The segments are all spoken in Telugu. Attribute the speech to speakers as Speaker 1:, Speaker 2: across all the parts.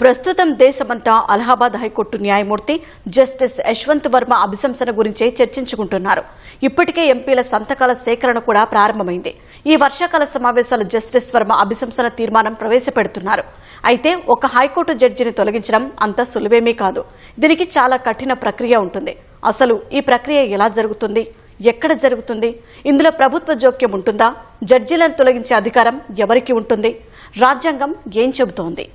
Speaker 1: ప్రస్తుతం దేశమంతా అలహాబాద్ హైకోర్టు న్యాయమూర్తి జస్టిస్ యశ్వంత్ వర్మ అభిశంసన గురించే చర్చించుకుంటున్నారు. ఇప్పటికే ఎంపీల సంతకాల సేకరణ కూడా ప్రారంభమైంది. ఈ వర్షాకాల సమావేశాలు జస్టిస్ వర్మ అభిశంసన తీర్మానం ప్రవేశపెడుతున్నారు. అయితే ఒక హైకోర్టు జడ్జిని తొలగించడం అంత సులువేమీ కాదు. దీనికి చాలా కఠిన ప్రక్రియ ఉంటుంది. అసలు ఈ ప్రక్రియ ఎలా జరుగుతుంది, ఎక్కడ జరుగుతుంది, ఇందులో ప్రభుత్వ జోక్యం ఉంటుందా, జడ్జీలను తొలగించే అధికారం ఎవరికి ఉంటుంది, రాజ్యాంగం ఏం చెబుతోంది?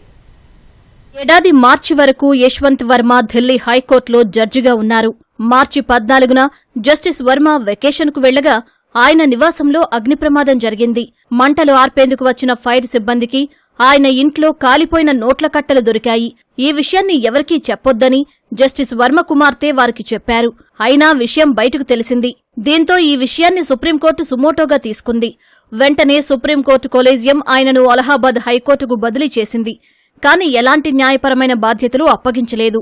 Speaker 2: ఏడాది మార్చి వరకు యశ్వంత్ వర్మ ఢిల్లీ హైకోర్టులో జడ్జిగా ఉన్నారు. మార్చి 14న జస్టిస్ వర్మ వెకేషన్కు వెళ్లగా ఆయన నివాసంలో అగ్ని ప్రమాదం జరిగింది. మంటలు ఆర్పేందుకు వచ్చిన ఫైర్ సిబ్బందికి ఆయన ఇంట్లో కాలిపోయిన నోట్ల కట్టలు దొరికాయి. ఈ విషయాన్ని ఎవరికీ చెప్పొద్దని జస్టిస్ వర్మ కుమార్తె వారికి చెప్పారు. అయినా విషయం బయటకు తెలిసింది. దీంతో ఈ విషయాన్ని సుప్రీంకోర్టు సుమోటోగా తీసుకుంది. వెంటనే సుప్రీంకోర్టు కొలీజియం ఆయనను అలహాబాద్ హైకోర్టుకు బదిలీ చేసింది. కానీ ఎలాంటి న్యాయపరమైన బాధ్యతలు అప్పగించలేదు.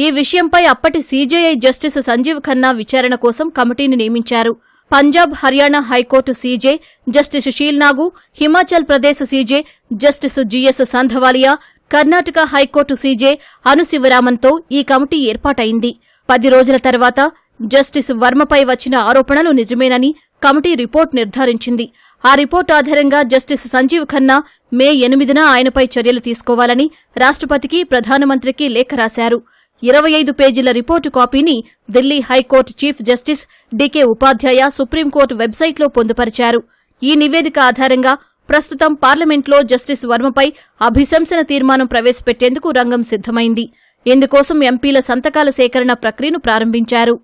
Speaker 2: ఈ విషయంపై అప్పటి సీజేఐ జస్టిస్ సంజీవ్ ఖన్నా విచారణ కోసం కమిటీని నియమించారు. Punjab, Haryana high court CJ justice Sheelnagu, Himachal Pradesh CJ justice GS Sandhawalia, Karnataka high court CJ అనుశివరామన్తో ఈ కమిటీ ఏర్పాటైంది. 10 రోజుల తర్వాత జస్టిస్ వర్మపై వచ్చిన ఆరోపణలు నిజమేనని కమిటీ రిపోర్ట్ నిర్ధారించింది. ఆ రిపోర్టు ఆధారంగా జస్టిస్ సంజీవ్ ఖన్నా మే 8న ఆయనపై చర్యలు తీసుకోవాలని రాష్ట్రపతికి, ప్రధానమంత్రికి లేఖ రాశారు. 25 పేజీల రిపోర్టు కాపీని Delhi high court chief justice D K Upadhyay supreme court వెబ్సైట్లో పొందుపరిచారు. ఈ నివేదిక ఆధారంగా ప్రస్తుతం పార్లమెంట్లో జస్టిస్ వర్మపై అభిశంసన తీర్మానం ప్రవేశపెట్టేందుకు రంగం సిద్ధమైంది. ఇందుకోసం ఎంపీల సంతకాల సేకరణ ప్రక్రియను ప్రారంభించారు.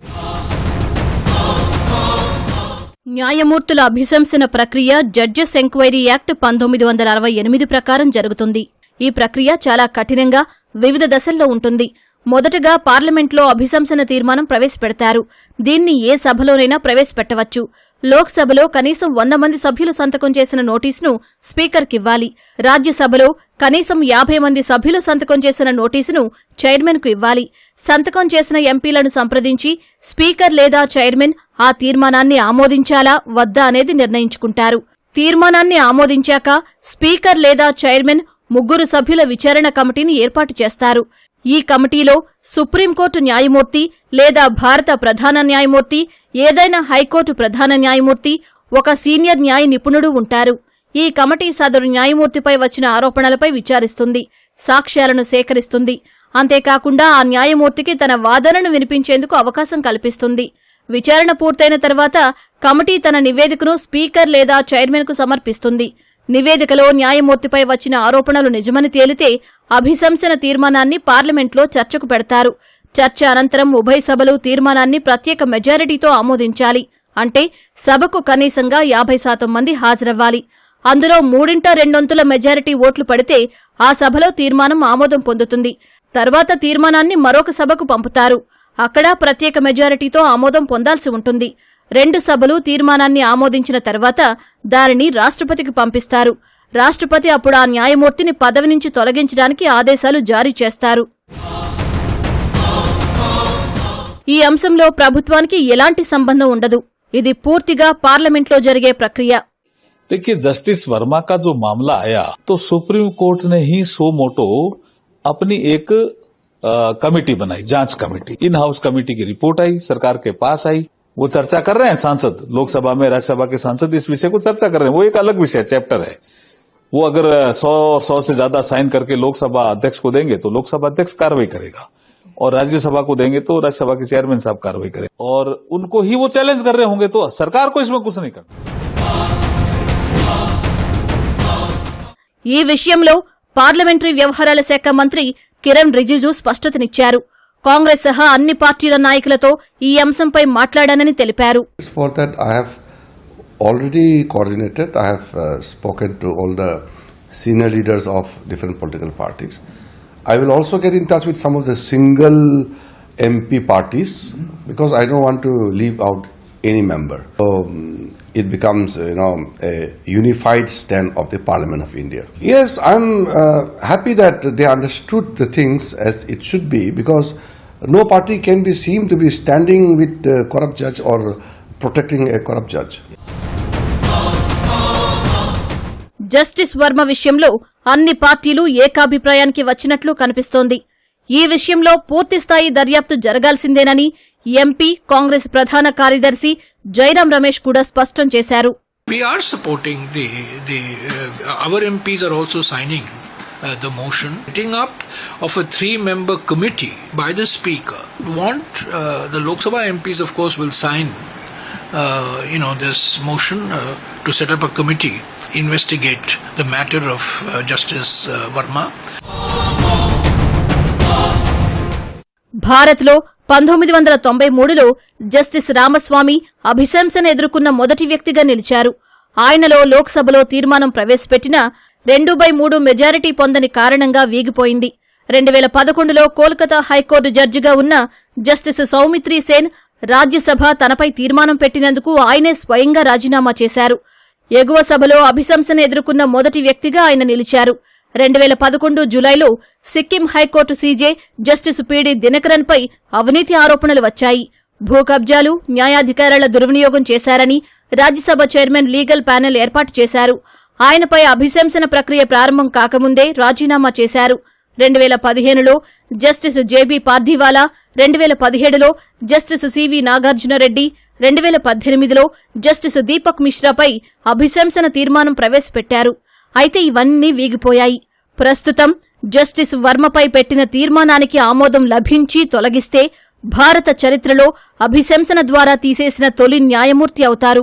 Speaker 2: న్యాయమూర్తుల అభిశంసన ప్రక్రియ జడ్జెస్ ఎంక్వైరీ యాక్ట్ 1968 ప్రకారం జరుగుతుంది. ఈ ప్రక్రియ చాలా కఠినంగా వివిధ దశల్లో ఉంటుంది. మొదటగా పార్లమెంట్లో అభిశంసన తీర్మానం ప్రవేశపెడతారు. దీన్ని ఏ సభలోనైనా ప్రవేశపెట్టవచ్చు. లోక్సభలో కనీసం 100 మంది సభ్యులు సంతకం చేసిన నోటీసును స్పీకర్కివ్వాలి. రాజ్యసభలో కనీసం 50 మంది సభ్యులు సంతకం చేసిన నోటీసును చైర్మన్కు ఇవ్వాలి. సంతకం చేసిన ఎంపీలను సంప్రదించి స్పీకర్ లేదా చైర్మన్ ఆ తీర్మానాన్ని ఆమోదించాలా వద్దా అనేది నిర్ణయించుకుంటారు. తీర్మానాన్ని ఆమోదించాక స్పీకర్ లేదా చైర్మన్ 3 సభ్యుల విచారణ కమిటీని ఏర్పాటు చేస్తారు. ఈ కమిటీలో సుప్రీంకోర్టు న్యాయమూర్తి లేదా భారత ప్రధాన న్యాయమూర్తి, ఏదైనా హైకోర్టు ప్రధాన న్యాయమూర్తి, ఒక సీనియర్ న్యాయ నిపుణుడు ఉంటారు. ఈ కమిటీ సదరు న్యాయమూర్తిపై వచ్చిన ఆరోపణలపై విచారిస్తుంది, సాక్ష్యాలను సేకరిస్తుంది. అంతేకాకుండా ఆ న్యాయమూర్తికి తన వాదనను వినిపించేందుకు అవకాశం కల్పిస్తుంది. విచారణ పూర్తయిన తర్వాత కమిటీ తన నివేదికను స్పీకర్ లేదా చైర్మన్కు సమర్పిస్తుంది. నివేదికలో న్యాయమూర్తిపై వచ్చిన ఆరోపణలు నిజమని తేలితే అభిశంసన తీర్మానాన్ని పార్లమెంట్లో చర్చకు పెడతారు. చర్చ అనంతరం ఉభయ సభలు తీర్మానాన్ని ప్రత్యేక మెజారిటీతో ఆమోదించాలి. అంటే సభకు కనీసంగా 50% మంది హాజరవ్వాలి. అందులో 3/2 మెజారిటీ ఓట్లు పడితే ఆ సభలో తీర్మానం ఆమోదం పొందుతుంది. తర్వాత తీర్మానాన్ని మరొక సభకు పంపుతారు. అక్కడ ప్రత్యేక మెజారిటీతో ఆమోదం పొందాల్సి ఉంటుంది. 2 సభలు తీర్మానాన్ని ఆమోదించిన తర్వాత దానిని రాష్ట్రపతికి పంపిస్తారు. రాష్ట్రపతి అప్పుడు ఆ న్యాయమూర్తిని పదవి నుంచి తొలగించడానికి ఆదేశాలు జారీ చేస్తారు. ఈ అంశంలో ప్రభుత్వానికి ఎలాంటి సంబంధం ఉండదు. ఇది పూర్తిగా పార్లమెంట్లో జరిగే ప్రక్రియ.
Speaker 3: देखिए, जस्टिस वर्मा का जो मामला आया तो सुप्रीम कोर्ट ने ही सो मोटो अपनी एक कमेटी बनाई, जांच कमेटी। इन हाउस कमेटी की रिपोर्ट आई, सरकार के पास आई, वो चर्चा कर रहे हैं सांसद, लोकसभा में राज्यसभा के सांसद इस विषय को चर्चा कर रहे हैं। वो एक अलग विषय चैप्टर है। वो अगर 100 से ज्यादा साइन करके लोकसभा अध्यक्ष को देंगे तो लोकसभा अध्यक्ष कार्रवाई करेगा, और राज्यसभा को देंगे तो राज्यसभा के चेयरमैन साहब कार्रवाई करें, और उनको ही वो चैलेंज कर रहे होंगे, तो सरकार को इसमें कुछ नहीं करना।
Speaker 2: ఈ విషయంలో పార్లమెంటరీ వ్యవహారాల శాఖ మంత్రి కిరణ్ రిజిజు స్పష్టతనిచ్చారు. కాంగ్రెస్ సహా అన్ని పార్టీల నాయకులతో ఈ అంశంపై మాట్లాడానని తెలిపారు.
Speaker 4: For that I have already coordinated. I have spoken to all the senior leaders of different political parties. I will also get in touch with some of the single MP parties because I don't want to leave out any member. So it becomes, a unified stand of the Parliament of India. Yes, I'm happy that they understood the things as it should be, because no party can be seen to be standing with a corrupt judge or protecting a corrupt judge.
Speaker 2: Justice Varma విషయంలో అన్ని పార్టీలు ఏకాభిప్రాయానికి వచ్చినట్లు కనిపిస్తోంది. ఈ విషయంలో పూర్తిస్థాయి దర్యాప్తు జరగాల్సిందేనని ఎంపీ కాంగ్రెస్ ప్రధాన కార్యదర్శి జైరాం రమేష్ కూడా స్పష్టం చేశారు.
Speaker 5: We are supporting our MPs are also signing the motion. Setting up of a 3-member committee by the Speaker. The Lok Sabha MPs, of course, will sign, this motion to set up a committee, investigate the matter of Justice Verma.
Speaker 2: భారత్లో 1993లో జస్టిస్ రామస్వామి అభిశంసన ఎదుర్కొన్న మొదటి వ్యక్తిగా నిలిచారు. ఆయనలో లోక్సభలో తీర్మానం ప్రవేశపెట్టినా 2/3 మెజారిటీ పొందని కారణంగా వీగిపోయింది. 2011లో కోల్కతా హైకోర్టు జడ్జిగా ఉన్న జస్టిస్ సౌమిత్రి సేన్ రాజ్యసభ తనపై తీర్మానం పెట్టినందుకు ఆయనే స్వయంగా రాజీనామా చేశారు. ఎగువ సభలో అభిశంసన ఎదుర్కొన్న మొదటి వ్యక్తిగా ఆయన నిలిచారు. 2011 జులైలో Sikkim high court CJ justice PD దినకరన్పై అవినీతి ఆరోపణలు వచ్చాయి. భూ కబ్జాలు, న్యాయాధికారాల దుర్వినియోగం చేశారని రాజ్యసభ చైర్మన్ లీగల్ ప్యానెల్ ఏర్పాటు చేశారు. ఆయనపై అభిశంసన ప్రక్రియ ప్రారంభం కాకముందే రాజీనామా చేశారు. 2015లో జస్టిస్ జేబీ పార్దీవాలా, 2017లో జస్టిస్ సివి నాగార్జునరెడ్డి, 2018లో జస్టిస్ దీపక్ మిశ్రాపై అభిశంసన తీర్మానం ప్రవేశపెట్టారు. అయితే ఇవన్నీ వీగిపోయాయి. ప్రస్తుతం జస్టిస్ వర్మపై పెట్టిన తీర్మానానికి ఆమోదం లభించి తొలగిస్తే భారత చరిత్రలో అభిశంసన ద్వారా తీసేసిన తొలి న్యాయమూర్తి అవుతారు.